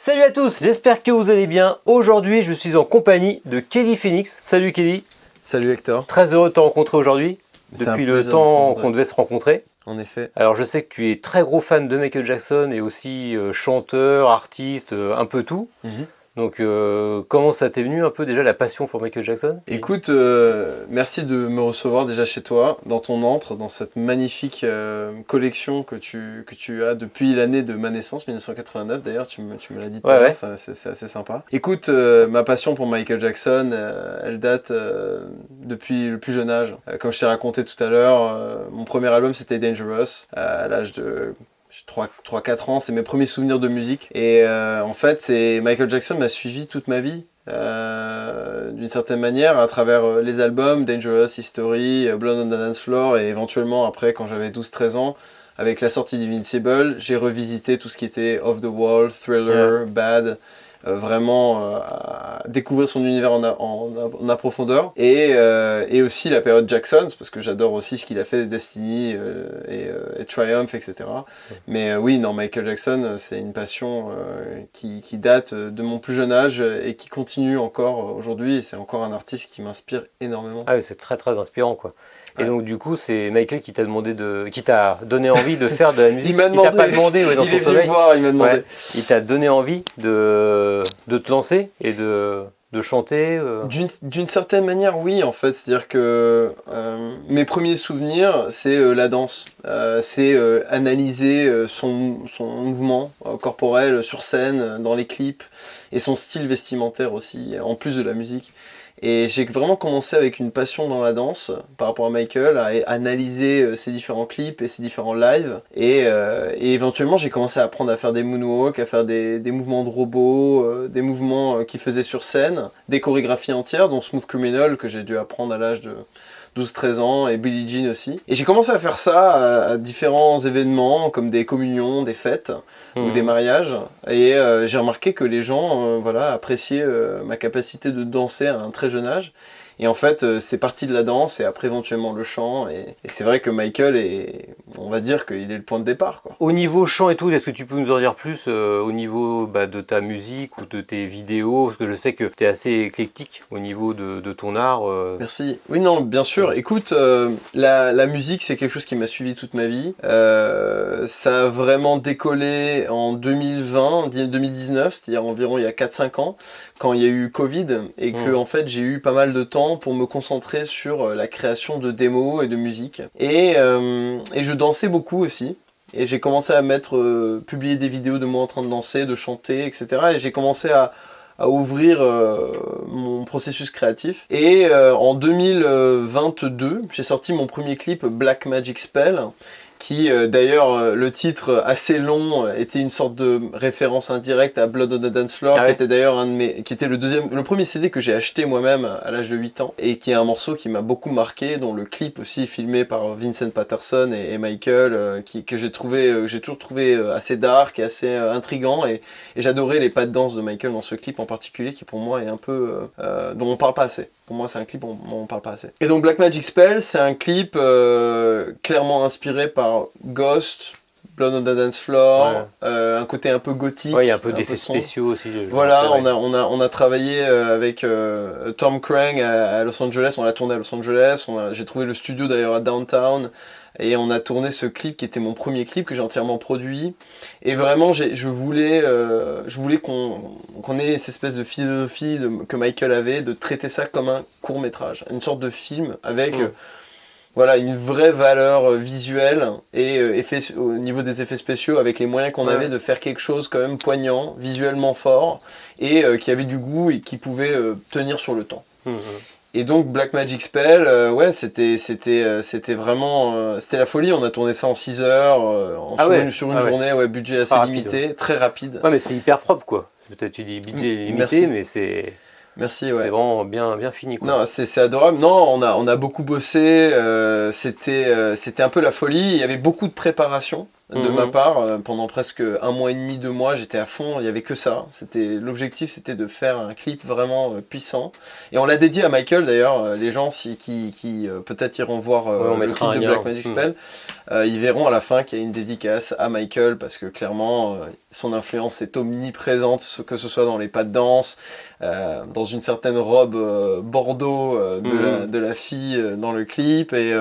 Salut à tous, j'espère que vous allez bien. Aujourd'hui, je suis en compagnie de Kelly Phoenix. Salut Kelly. Salut Hector. Très heureux de te rencontrer aujourd'hui, depuis le temps qu'on devait se rencontrer. En effet. Alors je sais que tu es très gros fan de Michael Jackson et aussi chanteur, artiste, un peu tout. Donc comment ça t'est venu un peu déjà la passion pour Michael Jackson? Écoute, merci de me recevoir déjà chez toi, dans ton antre, dans cette magnifique collection que tu as depuis l'année de ma naissance, 1989 d'ailleurs, tu me l'as dit tout à l'heure, c'est assez sympa. Écoute, ma passion pour Michael Jackson, elle date depuis le plus jeune âge. Comme je t'ai raconté tout à l'heure, mon premier album c'était Dangerous, à l'âge de 3-4 ans, c'est mes premiers souvenirs de musique. Et en fait, Michael Jackson m'a suivi toute ma vie. D'une certaine manière, à travers les albums Dangerous, History, Blood on the Dance Floor, et éventuellement après, quand j'avais 12-13 ans, avec la sortie d'Invincible, j'ai revisité tout ce qui était Off the Wall, Thriller, Bad, vraiment découvrir son univers en profondeur, et aussi la période Jackson, parce que j'adore aussi ce qu'il a fait de Destiny et Triumph, etc. Mais oui, non, Michael Jackson, c'est une passion qui date de mon plus jeune âge et qui continue encore aujourd'hui, et c'est encore un artiste qui m'inspire énormément. Ah oui, c'est très très inspirant quoi. Et donc du coup, c'est Michael qui t'a donné envie de faire de la musique. Il m'a demandé. Il t'a pas demandé, dans il ton est venu sommeil. me voir, il m'a demandé. Ouais. Il t'a donné envie de te lancer et de chanter. D'une certaine manière, oui, en fait. C'est-à-dire que mes premiers souvenirs, c'est la danse. C'est analyser son mouvement corporel sur scène, dans les clips, et son style vestimentaire aussi, en plus de la musique. Et j'ai vraiment commencé avec une passion dans la danse par rapport à Michael, à analyser ses différents clips et ses différents lives. Et éventuellement, j'ai commencé à apprendre à faire des moonwalks, à faire des mouvements de robot, des mouvements qu'il faisait sur scène, des chorégraphies entières, dont Smooth Criminal, que j'ai dû apprendre à l'âge de 12-13 ans, et Billie Jean aussi. Et j'ai commencé à faire ça à différents événements, comme des communions, des fêtes, ou des mariages. Et j'ai remarqué que les gens appréciaient ma capacité de danser à un très jeune âge. Et en fait, c'est parti de la danse et après éventuellement le chant. Et c'est vrai que Michael on va dire qu'il est le point de départ, quoi. Au niveau chant et tout, est-ce que tu peux nous en dire plus au niveau de ta musique ou de tes vidéos? Parce que je sais que tu es assez éclectique au niveau de ton art. Merci. Oui, non, bien sûr. Écoute, la musique, c'est quelque chose qui m'a suivi toute ma vie. Ça a vraiment décollé en 2019, c'est-à-dire environ il y a 4-5 ans, quand il y a eu Covid, et que en fait j'ai eu pas mal de temps pour me concentrer sur la création de démos et de musique. Et je dansais beaucoup aussi. Et j'ai commencé à publier des vidéos de moi en train de danser, de chanter, etc. Et j'ai commencé à ouvrir mon processus créatif. Et en 2022, j'ai sorti mon premier clip Black Magic Spell, qui d'ailleurs le titre assez long était une sorte de référence indirecte à Blood on the Dance Floor, qui était d'ailleurs qui était le premier CD que j'ai acheté moi-même à l'âge de 8 ans, et qui est un morceau qui m'a beaucoup marqué, dont le clip aussi filmé par Vincent Patterson et Michael, que j'ai toujours trouvé assez dark et assez intriguant, et j'adorais les pas de danse de Michael dans ce clip en particulier, qui pour moi est un peu dont on parle pas assez. Pour moi, c'est un clip dont on parle pas assez. Et donc Black Magic Spell, c'est un clip clairement inspiré par Ghost, Blood on the Dance Floor, un côté un peu gothique. Ouais, il y a un peu d'effets spéciaux aussi. Voilà, on a travaillé avec Tom Krang à Los Angeles, on l'a tourné à Los Angeles, j'ai trouvé le studio d'ailleurs à Downtown, et on a tourné ce clip qui était mon premier clip que j'ai entièrement produit. Et vraiment, je voulais qu'on ait cette espèce de philosophie que Michael avait, de traiter ça comme un court-métrage, une sorte de film avec une vraie valeur visuelle et au niveau des effets spéciaux, avec les moyens qu'on avait, de faire quelque chose quand même poignant, visuellement fort, et qui avait du goût et qui pouvait tenir sur le temps. Et donc Black Magic Spell, c'était vraiment c'était la folie. On a tourné ça en 6 heures sur une journée, budget assez limité, très rapide. Ouais, mais c'est hyper propre quoi. Peut-être tu dis budget limité, mais c'est c'est vraiment bien fini quoi. Non, c'est adorable. Non, on a beaucoup bossé, c'était un peu la folie, il y avait beaucoup de préparation. de ma part. Pendant presque 1 mois et demi, 2 mois, j'étais à fond, il y avait que ça. L'objectif, c'était de faire un clip vraiment puissant. Et on l'a dédié à Michael d'ailleurs. Les gens qui peut-être iront voir le clip de Black Magic Spell, ils verront à la fin qu'il y a une dédicace à Michael parce que clairement, son influence est omniprésente, que ce soit dans les pas de danse, dans une certaine robe bordeaux de la fille dans le clip et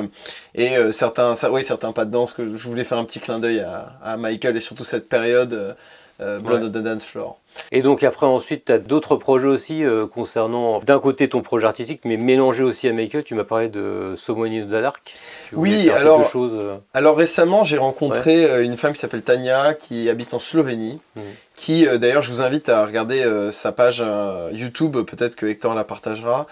certains pas de danse que je voulais faire un petit clin d'œil à Michael et surtout cette période Blood on the Dance Floor. Et donc après ensuite tu as d'autres projets aussi concernant d'un côté ton projet artistique mais mélangé aussi à Michael. Tu m'as parlé de Someone in the Dark. Oui, alors récemment j'ai rencontré une femme qui s'appelle Tania qui habite en Slovénie, qui d'ailleurs je vous invite à regarder sa page YouTube, peut-être que Hector la partagera.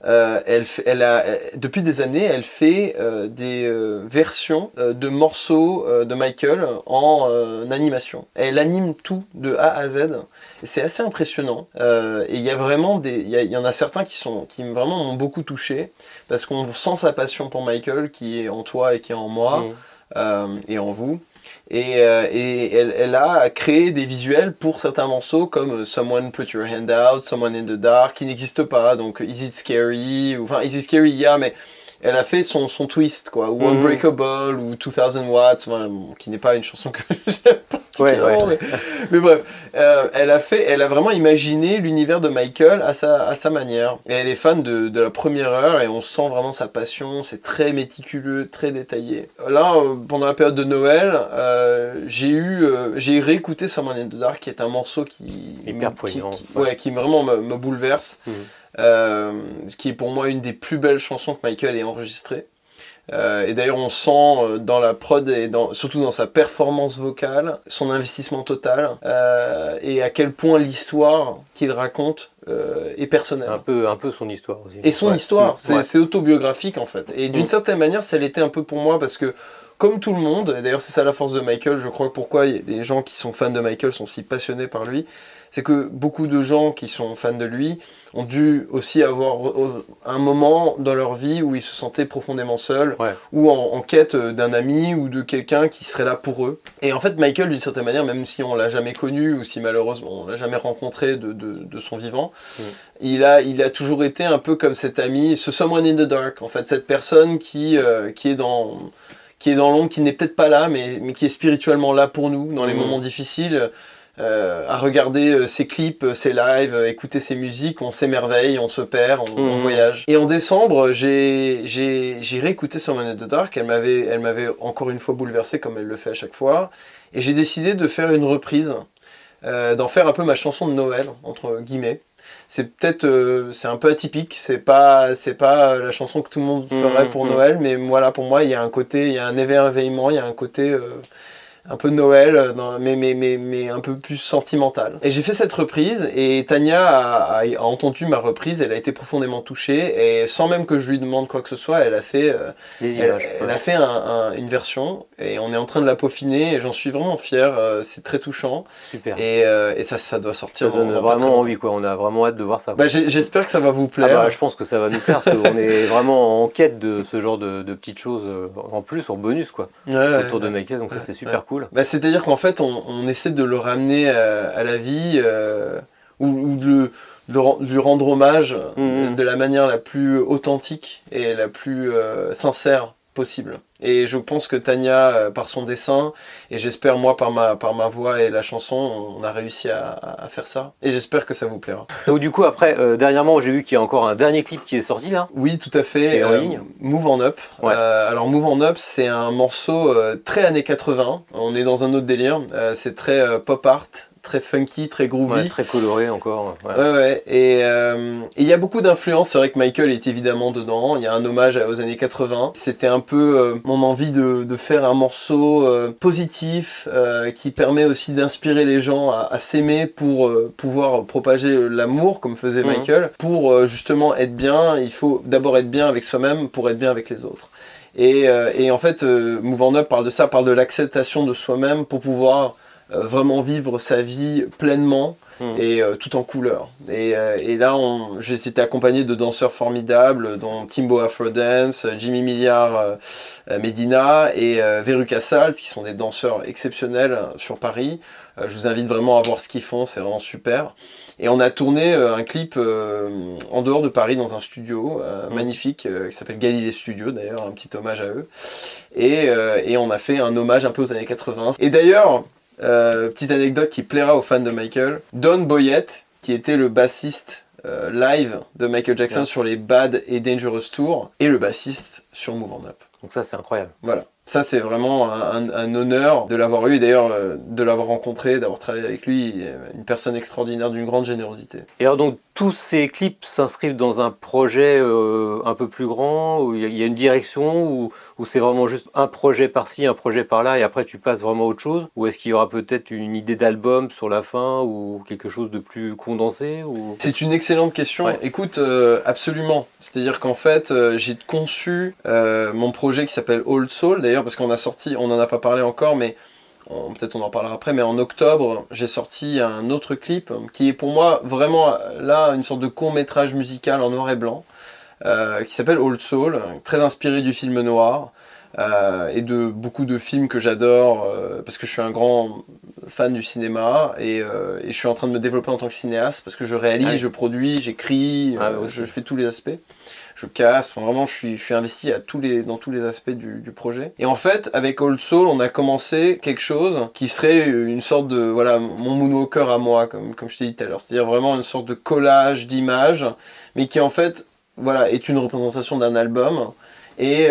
Depuis des années elle fait des versions de morceaux de Michael en animation. Elle anime tout de A à Z. C'est assez impressionnant et il y a vraiment il y en a certains qui vraiment m'ont beaucoup touché parce qu'on sent sa passion pour Michael qui est en toi et qui est en moi et en vous et elle a créé des visuels pour certains morceaux comme Someone Put Your Hand Out, Someone in the Dark qui n'existe pas, donc Is It Scary, enfin Is It Scary, mais elle a fait son twist, quoi, ou Unbreakable, ou 2000 Watts, enfin, qui n'est pas une chanson que j'aime particulièrement, mais bref, elle a vraiment imaginé l'univers de Michael à sa manière. Et elle est fan de la première heure, et on sent vraiment sa passion, c'est très méticuleux, très détaillé. Là, pendant la période de Noël, j'ai réécouté Someone in the Dark, qui est un morceau qui vraiment me bouleverse. Qui est pour moi une des plus belles chansons que Michael ait enregistrées. Et d'ailleurs on sent dans la prod et surtout dans sa performance vocale son investissement total et à quel point l'histoire qu'il raconte est personnelle. Un peu son histoire aussi. Et son histoire, c'est autobiographique en fait. Et d'une certaine manière ça l'était un peu pour moi parce que comme tout le monde, et d'ailleurs c'est ça la force de Michael, je crois pourquoi les gens qui sont fans de Michael sont si passionnés par lui, c'est que beaucoup de gens qui sont fans de lui ont dû aussi avoir un moment dans leur vie où ils se sentaient profondément seuls ou en quête d'un ami ou de quelqu'un qui serait là pour eux. Et en fait Michael d'une certaine manière, même si on l'a jamais connu ou si malheureusement on l'a jamais rencontré de son vivant, il a toujours été un peu comme cet ami, ce Someone in the Dark, en fait cette personne qui est dans l'ombre, qui n'est peut-être pas là, mais qui est spirituellement là pour nous dans les moments difficiles, à regarder ses clips, ses lives, écouter ses musiques, on s'émerveille, on se perd, on voyage. Et en décembre, j'ai réécouté Someone in the Dark, elle m'avait encore une fois bouleversé comme elle le fait à chaque fois, et j'ai décidé de faire une reprise, d'en faire un peu ma chanson de Noël, entre guillemets. C'est un peu atypique, c'est pas la chanson que tout le monde ferait pour Noël, mais voilà, pour moi il y a un émerveillement, il y a un côté un peu Noël, mais un peu plus sentimental. Et j'ai fait cette reprise, et Tania a entendu ma reprise, elle a été profondément touchée, et sans même que je lui demande quoi que ce soit, elle a fait, une version, et on est en train de la peaufiner, et j'en suis vraiment fier, c'est très touchant. Super. Et ça doit sortir. Ça donne vraiment envie, quoi. On a vraiment hâte de voir ça. J'espère que ça va vous plaire. Je pense que ça va nous plaire, parce qu'on est vraiment en quête de ce genre de petites choses, en plus, en bonus, quoi, autour de Michael, donc ça c'est super cool. C'est-à-dire qu'en fait, on essaie de le ramener à la vie, ou de lui rendre hommage de la manière la plus authentique et la plus sincère possible. Et je pense que Tania, par son dessin, et j'espère moi par ma voix et la chanson, on a réussi à faire ça. Et j'espère que ça vous plaira. Donc du coup après, dernièrement j'ai vu qu'il y a encore un dernier clip qui est sorti là. Oui, tout à fait. Qui est en ligne. Move on Up. Alors Move on Up, c'est un morceau très années 80. On est dans un autre délire. C'est très pop art. Très funky, très groovy. Très coloré encore. Et il y a beaucoup d'influences. C'est vrai que Michael est évidemment dedans. Il y a un hommage aux années 80. C'était un peu mon envie de faire un morceau positif qui permet aussi d'inspirer les gens à s'aimer pour pouvoir propager l'amour comme faisait Michael. Pour justement être bien, il faut d'abord être bien avec soi-même pour être bien avec les autres. Et en fait, Move on Up parle de ça, parle de l'acceptation de soi-même pour pouvoir vraiment vivre sa vie pleinement et tout en couleur. Et là, j'étais accompagné de danseurs formidables, dont Timbo Afrodance, Jimmy Milliard Medina et Veruca Salt, qui sont des danseurs exceptionnels sur Paris. Je vous invite vraiment à voir ce qu'ils font, c'est vraiment super. Et on a tourné un clip en dehors de Paris dans un studio magnifique qui s'appelle Galilée Studio, d'ailleurs, un petit hommage à eux. Et on a fait un hommage un peu aux années 80. Et d'ailleurs, petite anecdote qui plaira aux fans de Michael, Don Boyette, qui était le bassiste live de Michael Jackson sur les Bad et Dangerous Tours, et le bassiste sur Move On Up. Donc ça, c'est incroyable. Voilà. Ça, c'est vraiment un honneur de l'avoir eu et d'ailleurs de l'avoir rencontré, d'avoir travaillé avec lui. Une personne extraordinaire, d'une grande générosité. Et alors, donc, tous ces clips s'inscrivent dans un projet un peu plus grand, où il y a une direction, ou c'est vraiment juste un projet par-ci, un projet par-là, et après tu passes vraiment à autre chose? Ou est-ce qu'il y aura peut-être une idée d'album sur la fin, ou quelque chose de plus condensé ou... C'est une excellente question. Ouais. Écoute, absolument. C'est-à-dire qu'en fait, j'ai conçu mon projet qui s'appelle Old Soul, d'ailleurs, parce qu'on n'en a pas parlé encore, mais peut-être on en parlera après, mais en octobre, j'ai sorti un autre clip qui est pour moi vraiment là une sorte de court-métrage musical en noir et blanc qui s'appelle Old Soul, très inspiré du film noir et de beaucoup de films que j'adore parce que je suis un grand fan du cinéma et je suis en train de me développer en tant que cinéaste parce que je réalise, je produis, j'écris, je fais tous les aspects. Je casse, enfin, vraiment je suis investi dans tous les aspects du projet. Et en fait, avec Old Soul, on a commencé quelque chose qui serait une sorte de, voilà, mon moonwalker à moi, comme je t'ai dit tout à l'heure. C'est-à-dire vraiment une sorte de collage d'images, mais qui en fait, voilà, est une représentation d'un album et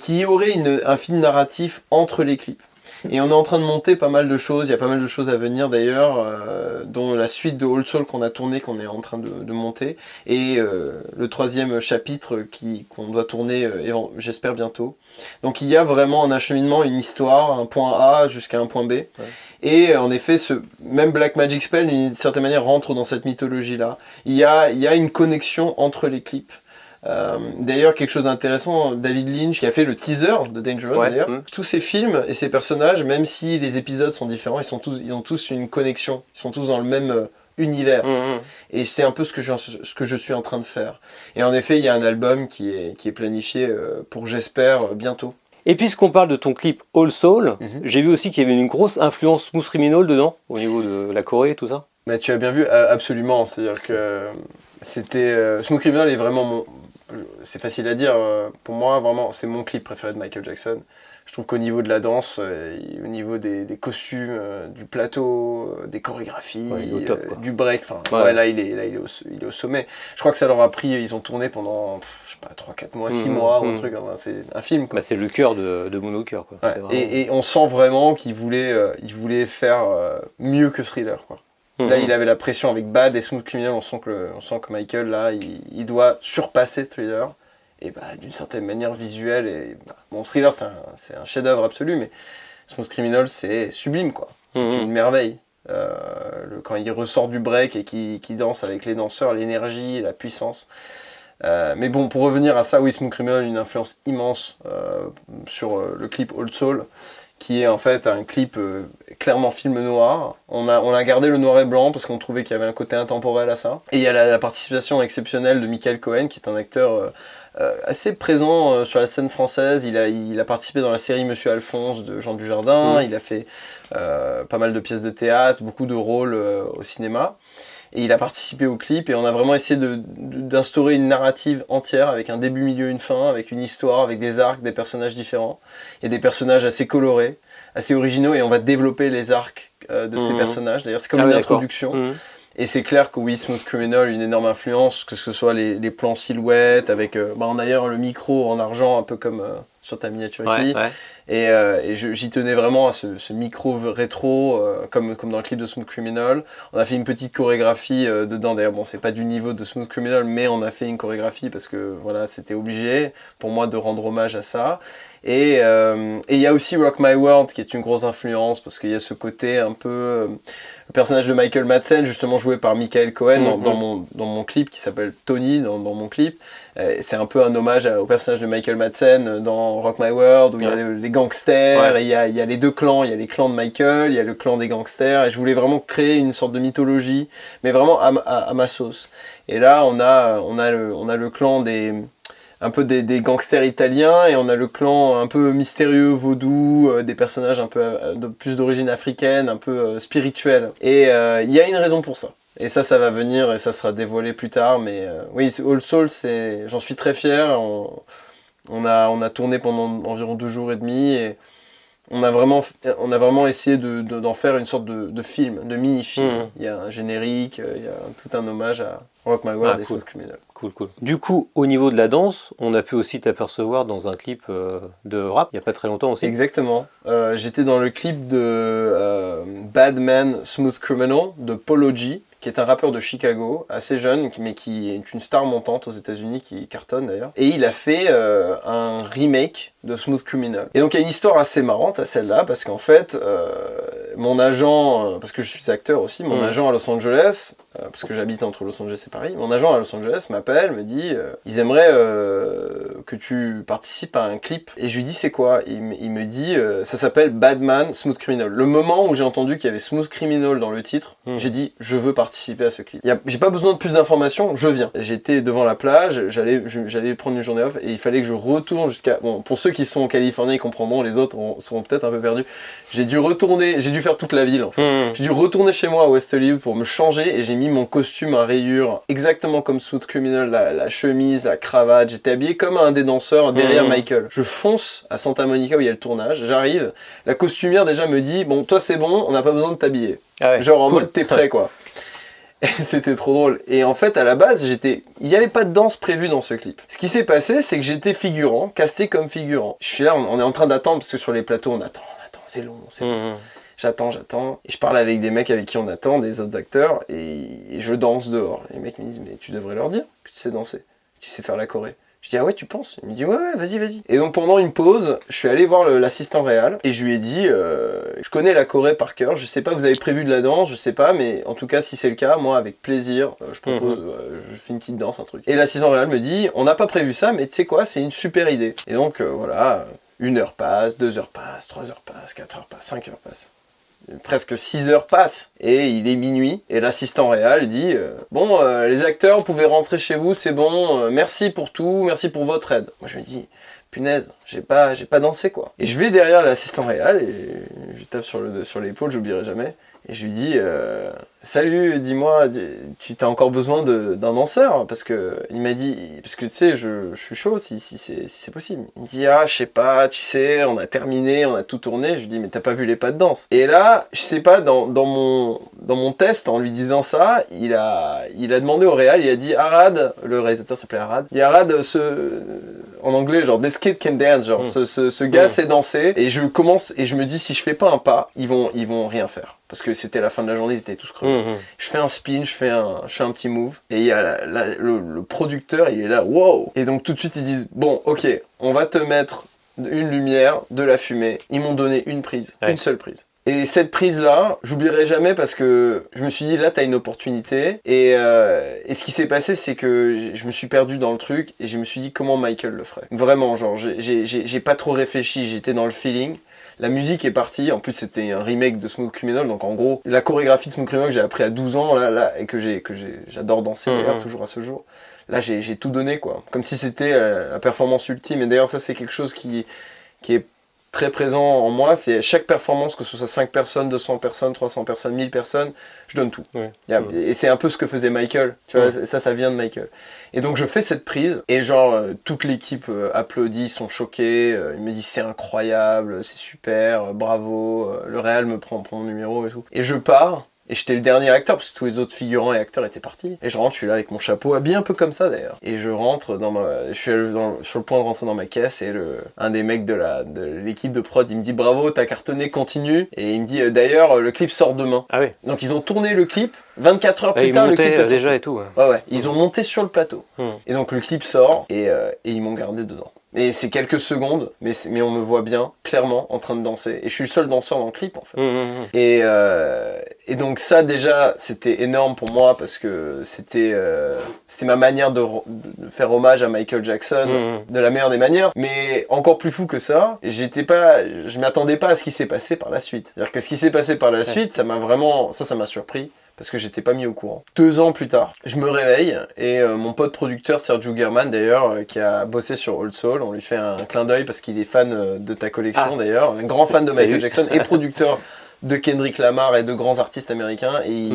qui aurait un fil narratif entre les clips. Et on est en train de monter pas mal de choses, il y a pas mal de choses à venir d'ailleurs, dont la suite de Old Soul qu'on a tourné, qu'on est en train de monter, et le troisième chapitre qu'on doit tourner, j'espère bientôt. Donc il y a vraiment un acheminement, une histoire, un point A jusqu'à un point B. Ouais. Et en effet, même Black Magic Spell, d'une certaine manière, rentre dans cette mythologie-là. Il y a une connexion entre les clips. D'ailleurs, quelque chose d'intéressant, David Lynch qui a fait le teaser de Dangerous, d'ailleurs. Tous ces films et ces personnages, même si les épisodes sont différents, ils ont tous une connexion, ils sont tous dans le même univers. Et c'est un peu ce que je suis en train de faire. Et en effet, il y a un album qui est planifié pour, j'espère, bientôt. Et puisqu'on parle de ton clip Old Soul, j'ai vu aussi qu'il y avait une grosse influence Smooth Criminal dedans, au niveau de la Corée et tout ça. Bah, tu as bien vu, absolument. C'est-à-dire que c'était Smooth Criminal est vraiment c'est facile à dire, pour moi vraiment c'est mon clip préféré de Michael Jackson. Je trouve qu'au niveau de la danse, au niveau des costumes, du plateau, des chorégraphies, du break, là il est au sommet. Je crois que ça leur a pris, ils ont tourné pendant je sais pas 3-4 mois, 6 mois ou un truc, c'est un film quoi. Bah, c'est le cœur de Moonwalker quoi. Ouais. Vraiment... et on sent vraiment qu'il voulait faire mieux que Thriller quoi. Là, il avait la pression avec Bad et Smooth Criminal. On sent que Michael, là, il doit surpasser Thriller. Et d'une certaine manière visuelle. Et Thriller, c'est un chef-d'œuvre absolu, mais Smooth Criminal, c'est sublime, quoi. C'est une merveille. Quand il ressort du break et qu'il danse avec les danseurs, l'énergie, la puissance. Mais bon, pour revenir à ça, oui, Smooth Criminal, une influence immense sur le clip Old Soul, qui est en fait un clip clairement film noir. On a gardé le noir et blanc parce qu'on trouvait qu'il y avait un côté intemporel à ça. Et il y a la participation exceptionnelle de Michael Cohen, qui est un acteur assez présent sur la scène française. Il a participé dans la série Monsieur Alphonse de Jean Dujardin. Il a fait pas mal de pièces de théâtre, beaucoup de rôles au cinéma. Et il a participé au clip et on a vraiment essayé d'instaurer une narrative entière avec un début, milieu, une fin, avec une histoire, avec des arcs, des personnages différents. Il y a des personnages assez colorés, assez originaux et on va développer les arcs de ces personnages. D'ailleurs, c'est comme une introduction. Et c'est clair que oui, Smooth Criminal, une énorme influence, que ce soit les plans silhouettes, avec d'ailleurs le micro en argent, un peu comme sur ta miniature ici. Ouais. Et j'y tenais vraiment à ce micro rétro, comme dans le clip de Smooth Criminal. On a fait une petite chorégraphie dedans. D'ailleurs, bon, c'est pas du niveau de Smooth Criminal, mais on a fait une chorégraphie parce que voilà, c'était obligé pour moi de rendre hommage à ça. Et il y a aussi Rock My World qui est une grosse influence parce qu'il y a ce côté un peu le personnage de Michael Madsen, justement joué par Michael Cohen dans mon clip qui s'appelle Tony dans mon clip. C'est un peu un hommage au personnage de Michael Madsen dans Rock My World où il y a les gangsters, et il y a les deux clans, il y a les clans de Michael, il y a le clan des gangsters, et je voulais vraiment créer une sorte de mythologie, mais vraiment à ma sauce. Et là on a le clan un peu des gangsters italiens, et on a le clan un peu mystérieux, vaudou, des personnages un peu plus d'origine africaine, un peu spirituel. Et il y a une raison pour ça. Et ça va venir et ça sera dévoilé plus tard. Mais oui, All Souls, j'en suis très fier. On a tourné pendant environ 2 jours et demi et on a vraiment essayé d'en faire une sorte de film, de mini-film. Il y a un générique, il y a tout un hommage à Rock My World et Smooth Criminal. Cool. Du coup, au niveau de la danse, on a pu aussi t'apercevoir dans un clip de rap, il n'y a pas très longtemps aussi. Exactement. J'étais dans le clip de Bad Man Smooth Criminal de Polo G, qui est un rappeur de Chicago, assez jeune, mais qui est une star montante aux États-Unis, qui cartonne d'ailleurs. Et il a fait un remake de Smooth Criminal. Et donc il y a une histoire assez marrante à celle-là, parce qu'en fait, mon agent, parce que je suis acteur aussi, mon agent à Los Angeles, parce que j'habite entre Los Angeles et Paris, mon agent à Los Angeles m'appelle, me dit ils aimeraient que tu participes à un clip. Et je lui dis c'est quoi? Il me dit ça s'appelle Bad Man Smooth Criminal. Le moment où j'ai entendu qu'il y avait Smooth Criminal dans le titre, j'ai dit je veux participer à ce clip. J'ai pas besoin de plus d'informations, je viens. J'étais devant la plage, j'allais prendre une journée off et il fallait que je retourne jusqu'à... Bon, pour ceux qui sont en Californie, ils comprendront, les autres seront peut-être un peu perdus. J'ai dû faire toute la ville en fait. J'ai dû retourner chez moi à West Hollywood pour me changer et j'ai mis mon costume à rayures exactement comme Smooth Criminal, la chemise, la cravate. J'étais habillé comme un des danseurs derrière Michael. Je fonce à Santa Monica où il y a le tournage, j'arrive, la costumière déjà me dit bon toi c'est bon, on n'a pas besoin de t'habiller. Genre en mode t'es prêt quoi. Et c'était trop drôle. Et en fait, à la base, il n'y avait pas de danse prévue dans ce clip. Ce qui s'est passé, c'est que j'étais figurant, casté comme figurant. Je suis là, on est en train d'attendre, parce que sur les plateaux, on attend, c'est long. J'attends. Et je parle avec des mecs avec qui on attend, des autres acteurs, et je danse dehors. Les mecs me disent, mais tu devrais leur dire que tu sais danser, que tu sais faire la choré. Je dis ah ouais tu penses? Il me dit ouais vas-y. Et donc pendant une pause, je suis allé voir l'assistant réal et je lui ai dit je connais la choré par cœur, je sais pas vous avez prévu de la danse, je sais pas mais en tout cas si c'est le cas, moi avec plaisir, je propose je fais une petite danse, un truc. Et l'assistant réal me dit on n'a pas prévu ça mais tu sais quoi, c'est une super idée. Et donc voilà, 1 heure passe, 2 heures passe, 3 heures passe, 4 heures passe, 5 heures passe. Presque 6 heures passent et il est minuit et l'assistant réal dit bon les acteurs vous pouvez rentrer chez vous, c'est bon, merci pour tout, merci pour votre aide. Moi je me dis punaise, j'ai pas dansé quoi. Et je vais derrière l'assistant réal et je tape sur l'épaule, j'oublierai jamais. Et je lui dis salut, dis-moi, tu as encore besoin d'un danseur? Parce que il m'a dit, parce que tu sais, je suis chaud si c'est possible. Il me dit je sais pas, tu sais, on a terminé, on a tout tourné. Je lui dis mais t'as pas vu les pas de danse? Et là, je sais pas, dans mon test, en lui disant ça, il a demandé au réal, il a dit Arad, le réalisateur s'appelait Arad, il dit Arad, en anglais genre this kid can dance, genre ce gars sait danser. Et je commence et je me dis si je fais pas un pas, ils vont rien faire. Parce que c'était la fin de la journée, ils étaient tous crevés. Je fais un spin, je fais un petit move. Et il y a le producteur, il est là, wow! Et donc tout de suite, ils disent, bon, ok, on va te mettre une lumière, de la fumée. Ils m'ont donné une prise, une seule prise. Et cette prise-là, j'oublierai jamais parce que je me suis dit, là, t'as une opportunité. Et ce qui s'est passé, c'est que je me suis perdu dans le truc et je me suis dit, comment Michael le ferait? Vraiment, genre, j'ai pas trop réfléchi, j'étais dans le feeling. La musique est partie, en plus c'était un remake de Smooth Criminal, donc en gros, la chorégraphie de Smooth Criminal que j'ai appris à 12 ans, là, et que j'adore danser d'ailleurs, toujours à ce jour. Là, j'ai tout donné, quoi. Comme si c'était la performance ultime. Et d'ailleurs, ça, c'est quelque chose qui est très présent en moi, c'est chaque performance, que ce soit 5 personnes, 200 personnes, 300 personnes, 1000 personnes, je donne tout. Et c'est un peu ce que faisait Michael, tu vois, ça vient de Michael. Et donc je fais cette prise, et genre toute l'équipe applaudit, sont choqués, ils me disent c'est incroyable, c'est super, bravo, le réal me prend mon numéro et tout. Et je pars, et j'étais le dernier acteur, parce que tous les autres figurants et acteurs étaient partis. Et je rentre, je suis là avec mon chapeau, habillé un peu comme ça d'ailleurs. Et je rentre je suis sur le point de rentrer dans ma caisse, et un des mecs de l'équipe de prod, il me dit bravo, t'as cartonné, continue. Et il me dit d'ailleurs, le clip sort demain. Ah oui. Donc ils ont tourné le clip, 24 heures plus tard, le clip est déjà et tout. Ouais, ils ont monté sur le plateau. Et donc le clip sort, et ils m'ont gardé dedans. Et c'est quelques secondes, mais on me voit bien, clairement, en train de danser. Et je suis le seul danseur dans le clip, en fait. Et donc ça, déjà, c'était énorme pour moi parce que c'était ma manière de faire hommage à Michael Jackson de la meilleure des manières. Mais encore plus fou que ça, je m'attendais pas à ce qui s'est passé par la suite. C'est-à-dire que ce qui s'est passé par la suite, ça m'a surpris. Parce que j'étais pas mis au courant. 2 ans plus tard, je me réveille et mon pote producteur Sergio German d'ailleurs, qui a bossé sur Old Soul, on lui fait un clin d'œil parce qu'il est fan de ta collection d'ailleurs, un grand fan de Michael Jackson et producteur de Kendrick Lamar et de grands artistes américains et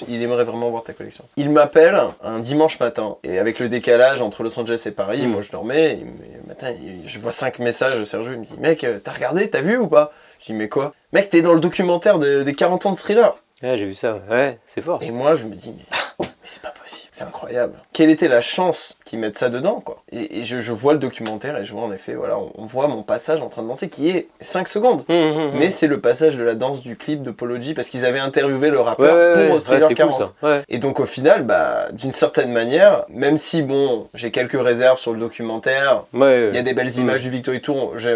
il aimerait vraiment voir ta collection. Il m'appelle un dimanche matin et avec le décalage entre Los Angeles et Paris, moi je dormais, le matin je vois 5 messages de Sergio, il me dit mec t'as regardé, t'as vu ou pas? Je dis mais quoi? Mec t'es dans le documentaire des 40 ans de Thriller. Ouais, j'ai vu ça, ouais, c'est fort. Et moi, je me dis, mais c'est pas possible, c'est incroyable. Quelle était la chance qu'ils mettent ça dedans, quoi. Et je vois le documentaire et je vois en effet, voilà, on voit mon passage en train de danser qui est 5 secondes. Mais c'est le passage de la danse du clip de Polo G parce qu'ils avaient interviewé le rappeur pour Thriller 40. Cool, et donc au final, bah, d'une certaine manière, même si bon, j'ai quelques réserves sur le documentaire, il y a des belles images du Victory Tour, je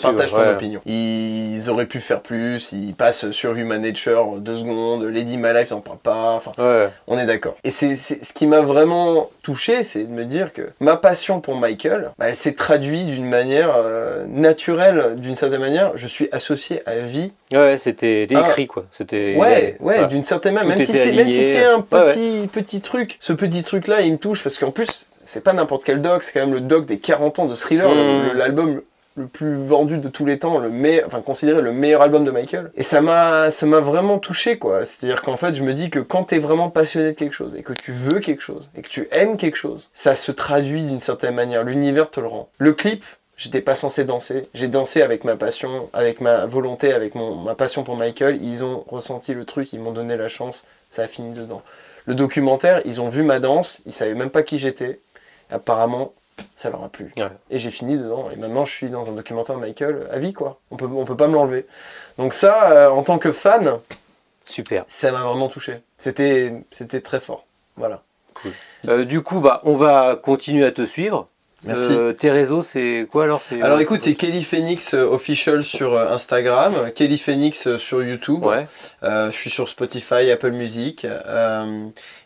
partage ton opinion. Ils auraient pu faire plus, ils passent sur Human Nature 2 secondes, Lady My Life, ils en parlent pas, enfin, on est d'accord. Et c'est ce qui m'a vraiment touché, c'est de me dire que ma passion pour Michael, bah, elle s'est traduite d'une manière naturelle, d'une certaine manière, je suis associé à vie. Ouais, c'était écrit quoi. C'était voilà. D'une certaine manière, même si c'est un petit truc, ce petit truc là, il me touche parce qu'en plus, c'est pas n'importe quel doc, c'est quand même le doc des 40 ans de Thriller, l'album le plus vendu de tous les temps, considéré le meilleur album de Michael. Et ça m'a vraiment touché, quoi. C'est-à-dire qu'en fait, je me dis que quand t'es vraiment passionné de quelque chose, et que tu veux quelque chose, et que tu aimes quelque chose, ça se traduit d'une certaine manière. L'univers te le rend. Le clip, j'étais pas censé danser. J'ai dansé avec ma passion, avec ma volonté, avec ma passion pour Michael. Ils ont ressenti le truc, ils m'ont donné la chance. Ça a fini dedans. Le documentaire, ils ont vu ma danse, ils savaient même pas qui j'étais. Apparemment, ça leur a plu. Ouais. Et j'ai fini dedans. Et maintenant, je suis dans un documentaire Michael à vie, quoi. On peut pas me l'enlever. Donc ça, en tant que fan, super. Ça m'a vraiment touché. C'était très fort. Voilà. Cool. Du coup, bah, on va continuer à te suivre. Merci. Tes réseaux, c'est quoi alors? Alors écoute, c'est Kelly Phoenix Official sur Instagram, Kelly Phoenix sur YouTube. Ouais. Je suis sur Spotify, Apple Music.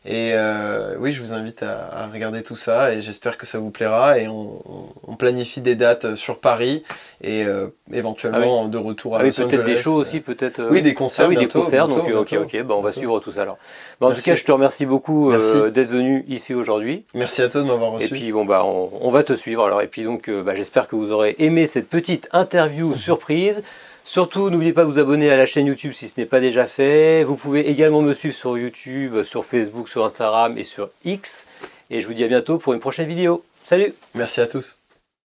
Oui, je vous invite à regarder tout ça et j'espère que ça vous plaira. Et on planifie des dates sur Paris et éventuellement de retour à Los Angeles. Peut-être des shows aussi, peut-être. Oui, des concerts. Des concerts. Donc ok, bah, on va suivre tout ça alors. Bah, en tout cas, je te remercie beaucoup d'être venu ici aujourd'hui. Merci à toi de m'avoir reçu. Et puis bon bah on va te suivre alors. Et puis donc j'espère que vous aurez aimé cette petite interview surprise. Surtout, n'oubliez pas de vous abonner à la chaîne YouTube si ce n'est pas déjà fait. Vous pouvez également me suivre sur YouTube, sur Facebook, sur Instagram et sur X. Et je vous dis à bientôt pour une prochaine vidéo. Salut! Merci à tous.